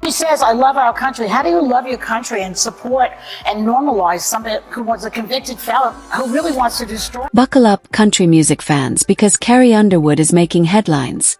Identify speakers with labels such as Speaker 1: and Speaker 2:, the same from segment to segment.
Speaker 1: She says, I love our country. How do you love your country and support and normalize somebody who was a convicted felon who really wants to destroy?
Speaker 2: Buckle up, country music fans, because Carrie Underwood is making headlines.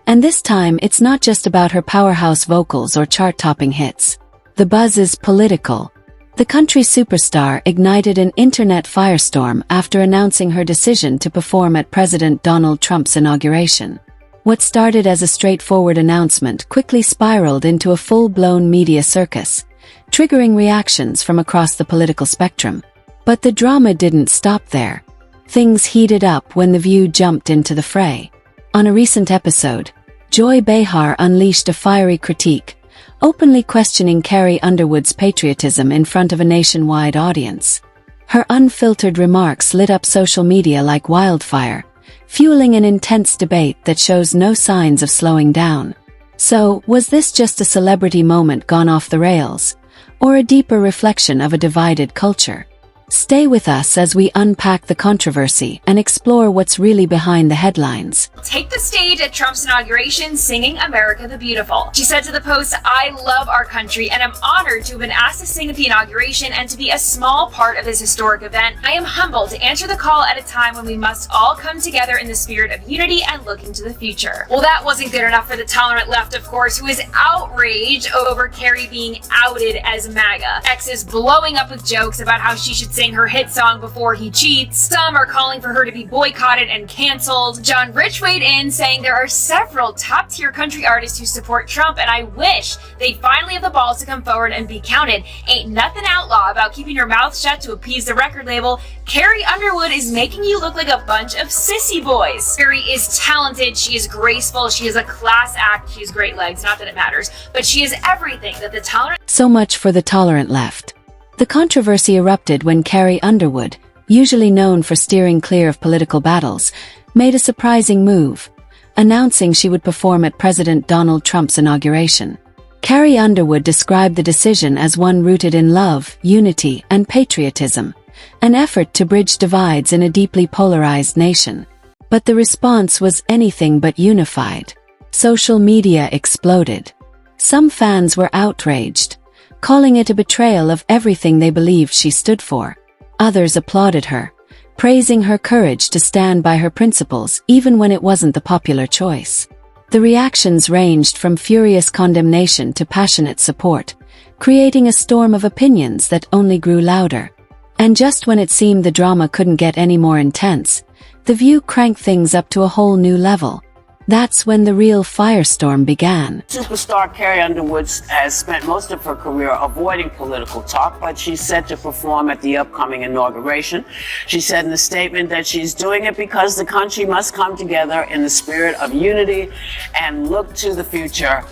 Speaker 2: And this time, it's not just about her powerhouse vocals or chart-topping hits. The buzz is political. The country superstar ignited an internet firestorm after announcing her decision to perform at President Donald Trump's inauguration. What started as a straightforward announcement quickly spiraled into a full-blown media circus, triggering reactions from across the political spectrum. But the drama didn't stop there. Things heated up when The View jumped into the fray. On a recent episode, Joy Behar unleashed a fiery critique, openly questioning Carrie Underwood's patriotism in front of a nationwide audience. Her unfiltered remarks lit up social media like wildfire, fueling an intense debate that shows no signs of slowing down. So, was this just a celebrity moment gone off the rails, or a deeper reflection of a divided culture? Stay with us as we unpack the controversy and explore what's really behind the headlines.
Speaker 3: Take the stage at Trump's inauguration singing America the Beautiful. She said to the Post, I love our country and I'm honored to have been asked to sing at the inauguration and to be a small part of this historic event. I am humbled to answer the call at a time when we must all come together in the spirit of unity and looking to the future. Well, that wasn't good enough for the tolerant left, of course, who is outraged over Carrie being outed as MAGA. X is blowing up with jokes about how she should sing her hit song Before He Cheats. Some are calling for her to be boycotted and canceled. John Rich weighed in, saying there are several top-tier country artists who support Trump, and I wish they'd finally have the balls to come forward and be counted. Ain't nothing outlaw about keeping your mouth shut to appease the record label. Carrie Underwood is making you look like a bunch of sissy boys. Carrie is talented, she is graceful, she is a class act, she has great legs, not that it matters, but she is everything that the tolerant—
Speaker 2: So much for the tolerant left. The controversy erupted when Carrie Underwood, usually known for steering clear of political battles, made a surprising move, announcing she would perform at President Donald Trump's inauguration. Carrie Underwood described the decision as one rooted in love, unity, and patriotism, an effort to bridge divides in a deeply polarized nation. But the response was anything but unified. Social media exploded. Some fans were outraged, calling it a betrayal of everything they believed she stood for. Others applauded her, praising her courage to stand by her principles even when it wasn't the popular choice. The reactions ranged from furious condemnation to passionate support, creating a storm of opinions that only grew louder. And just when it seemed the drama couldn't get any more intense, The View cranked things up to a whole new level. That's when the real firestorm began.
Speaker 4: Superstar Carrie Underwood has spent most of her career avoiding political talk, but she's set to perform at the upcoming inauguration. She said in a statement that she's doing it because the country must come together in the spirit of unity and look to the future.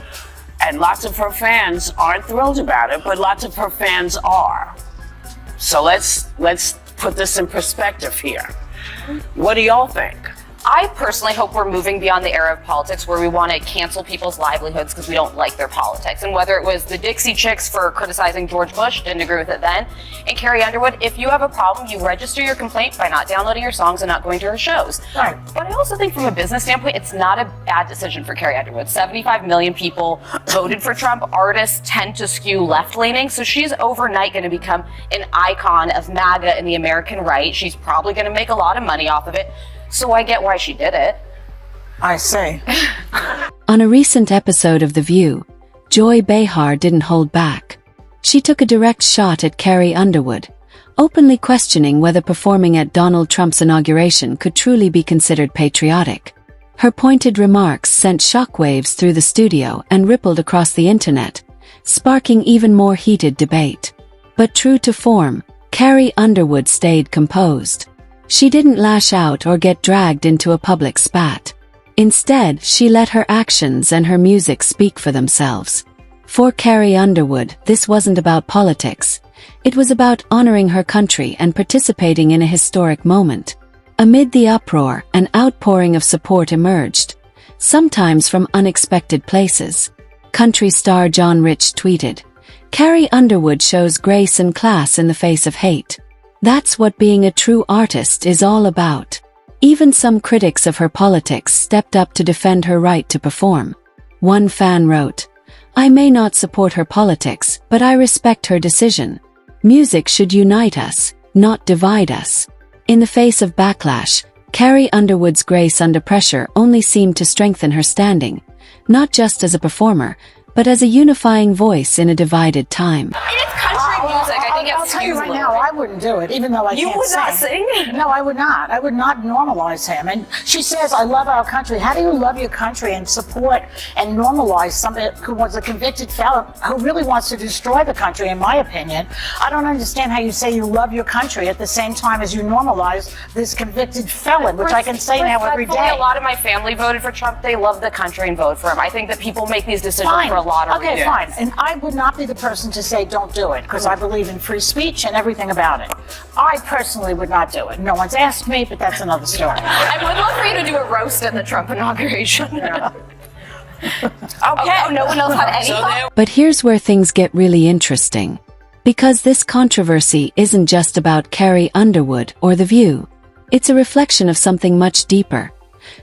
Speaker 4: And lots of her fans aren't thrilled about it, but lots of her fans are. So let's put this in perspective here. What do y'all think?
Speaker 5: I personally hope we're moving beyond the era of politics where we want to cancel people's livelihoods because we don't like their politics. And whether it was the Dixie Chicks for criticizing George Bush, didn't agree with it then, and Carrie Underwood, if you have a problem, you register your complaint by not downloading your songs and not going to her shows.
Speaker 1: Right.
Speaker 5: But I also think from a business standpoint, it's not a bad decision for Carrie Underwood. 75 million people voted for Trump. Artists tend to skew left-leaning, so she's overnight going to become an icon of MAGA and the American right. She's probably going to make a lot of money off of it. So I get why she did it.
Speaker 1: I say.
Speaker 2: On a recent episode of The View, Joy Behar didn't hold back. She took a direct shot at Carrie Underwood, openly questioning whether performing at Donald Trump's inauguration could truly be considered patriotic. Her pointed remarks sent shockwaves through the studio and rippled across the internet, sparking even more heated debate. But true to form, Carrie Underwood stayed composed. She didn't lash out or get dragged into a public spat. Instead, she let her actions and her music speak for themselves. For Carrie Underwood, this wasn't about politics. It was about honoring her country and participating in a historic moment. Amid the uproar, an outpouring of support emerged, sometimes from unexpected places. Country star John Rich tweeted, "Carrie Underwood shows grace and class in the face of hate. That's what being a true artist is all about." Even some critics of her politics stepped up to defend her right to perform. One fan wrote, I may not support her politics, but I respect her decision. Music should unite us, not divide us. In the face of backlash, Carrie Underwood's grace under pressure only seemed to strengthen her standing, not just as a performer, but as a unifying voice in a divided time.
Speaker 5: It's country music. I think
Speaker 1: I'll
Speaker 5: it's
Speaker 1: tell you right now, I wouldn't do it, even though I can't
Speaker 5: would
Speaker 1: sing.
Speaker 5: not sing?
Speaker 1: No, I would not. I would not normalize him. And she says, I love our country. How do you love your country and support and normalize somebody who was a convicted felon who really wants to destroy the country, in my opinion? I don't understand how you say you love your country at the same time as you normalize this convicted felon, which I can say now every day.
Speaker 5: A lot of my family voted for Trump. They love the country and vote for him. I think that people make these decisions
Speaker 1: Fine.
Speaker 5: for a lot of
Speaker 1: Okay,
Speaker 5: reasons.
Speaker 1: fine. And I would not be the person to say don't do it, because I believe in free speech and everything about it. I personally would not do it. No one's asked me, but that's another story.
Speaker 5: I would love for you to do a roast at the Trump inauguration.
Speaker 4: Okay.
Speaker 5: Oh, no one else had any
Speaker 4: So
Speaker 5: thought?
Speaker 4: there
Speaker 2: But here's where things get really interesting. Because this controversy isn't just about Carrie Underwood or The View. It's a reflection of something much deeper.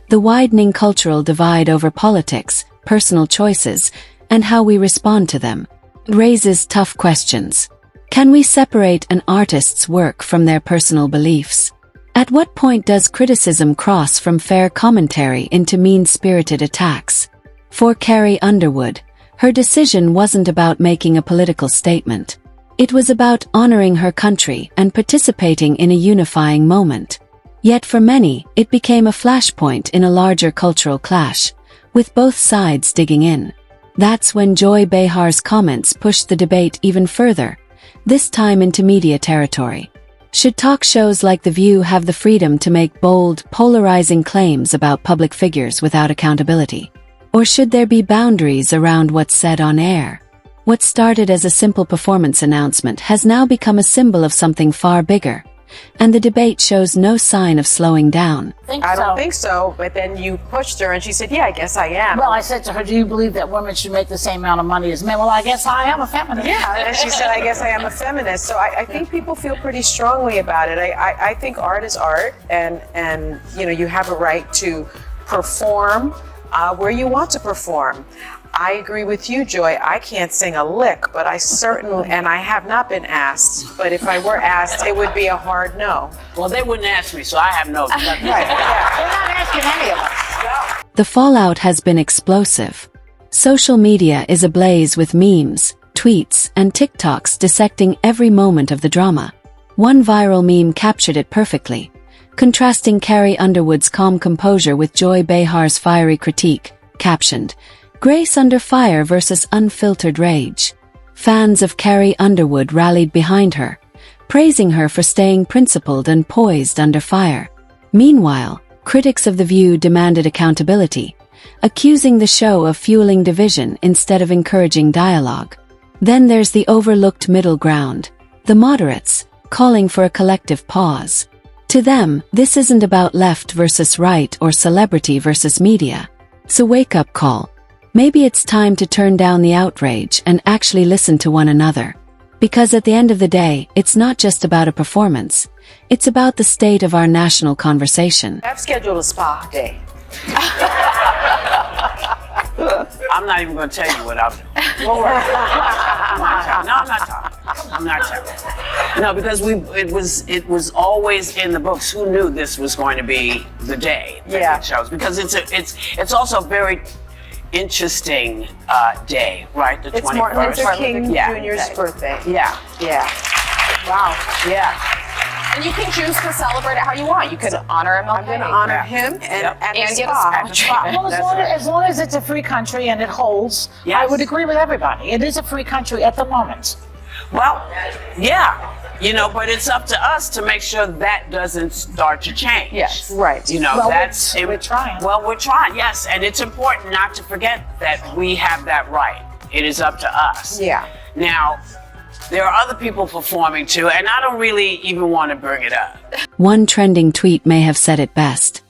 Speaker 2: The widening cultural divide over politics, personal choices, and how we respond to them. It raises tough questions. Can we separate an artist's work from their personal beliefs? At what point does criticism cross from fair commentary into mean-spirited attacks? For Carrie Underwood, her decision wasn't about making a political statement. It was about honoring her country and participating in a unifying moment. Yet for many, it became a flashpoint in a larger cultural clash, with both sides digging in. That's when Joy Behar's comments pushed the debate even further, this time into media territory. Should talk shows like The View have the freedom to make bold, polarizing claims about public figures without accountability? Or should there be boundaries around what's said on air? What started as a simple performance announcement has now become a symbol of something far bigger, and the debate shows no sign of slowing down.
Speaker 6: I don't think so, but then you pushed her and she said, yeah, I guess I am.
Speaker 1: Well, I said to her, do you believe that women should make the same amount of money as men? Well, I guess I am a feminist.
Speaker 6: Yeah, and she said, I guess I am a feminist. So I think people feel pretty strongly about it. I think art is art, and you have a right to perform where you want to perform. I agree with you, Joy. I can't sing a lick, but I certainly, and I have not been asked, but if I were asked, it would be a hard no.
Speaker 4: Well, they wouldn't ask me, so I have no.
Speaker 6: Right, yeah.
Speaker 1: They're not asking any of us.
Speaker 2: The fallout has been explosive. Social media is ablaze with memes, tweets, and TikToks dissecting every moment of the drama. One viral meme captured it perfectly, contrasting Carrie Underwood's calm composure with Joy Behar's fiery critique, captioned, "Grace under fire versus unfiltered rage." Fans of Carrie Underwood rallied behind her, praising her for staying principled and poised under fire. Meanwhile, critics of The View demanded accountability, accusing the show of fueling division instead of encouraging dialogue. Then there's the overlooked middle ground, the moderates, calling for a collective pause. To them, this isn't about left versus right or celebrity versus media. It's a wake-up call. Maybe it's time to turn down the outrage and actually listen to one another. Because at the end of the day, it's not just about a performance. It's about the state of our national conversation.
Speaker 6: I've scheduled a spa day.
Speaker 4: I'm not even going to tell you what I'll do. Don't worry. I'm not telling. No, because it was always in the books. Who knew this was going to be the day that
Speaker 6: Yeah.
Speaker 4: it shows? Because it's also a very interesting day, right? The 21st.
Speaker 6: It's Martin Luther King
Speaker 4: Yeah.
Speaker 6: Jr.'s birthday.
Speaker 4: Yeah.
Speaker 6: Yeah. Wow.
Speaker 4: Yeah.
Speaker 5: And you can choose to celebrate it how you want. You can honor him.
Speaker 6: I'm going to honor
Speaker 4: Yeah.
Speaker 6: him and
Speaker 4: Yep.
Speaker 6: at
Speaker 5: And
Speaker 6: the
Speaker 5: get a
Speaker 6: spa.
Speaker 5: spa treatment.
Speaker 1: Well, as long as it's a free country and it holds, I
Speaker 4: Yes.
Speaker 1: would agree with everybody. It is a free country at the moment.
Speaker 4: Well, yeah. But it's up to us to make sure that doesn't start to change.
Speaker 5: Yes.
Speaker 6: Right.
Speaker 1: Well,
Speaker 4: That's
Speaker 1: we're trying.
Speaker 4: Well, we're trying, yes, and it's important not to forget that we have that right. It is up to us.
Speaker 6: Yeah.
Speaker 4: Now, there are other people performing too, and I don't really even want to bring it up.
Speaker 2: One trending tweet may have said it best.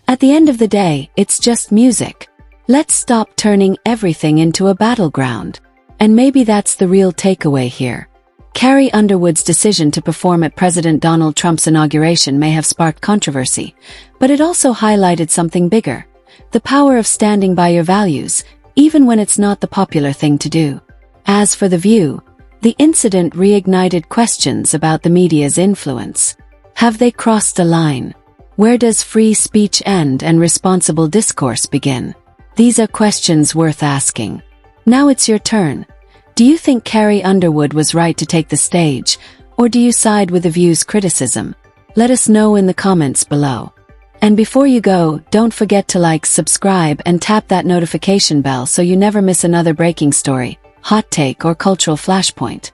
Speaker 2: At the end of the day, it's just music. Let's stop turning everything into a battleground. And maybe that's the real takeaway here. Carrie Underwood's decision to perform at President Donald Trump's inauguration may have sparked controversy, but it also highlighted something bigger: the power of standing by your values, even when it's not the popular thing to do. As for The View, the incident reignited questions about the media's influence. Have they crossed a line? Where does free speech end and responsible discourse begin? These are questions worth asking. Now it's your turn. Do you think Carrie Underwood was right to take the stage, or do you side with The View's criticism? Let us know in the comments below. And before you go, don't forget to like, subscribe, and tap that notification bell so you never miss another breaking story, hot take, or cultural flashpoint.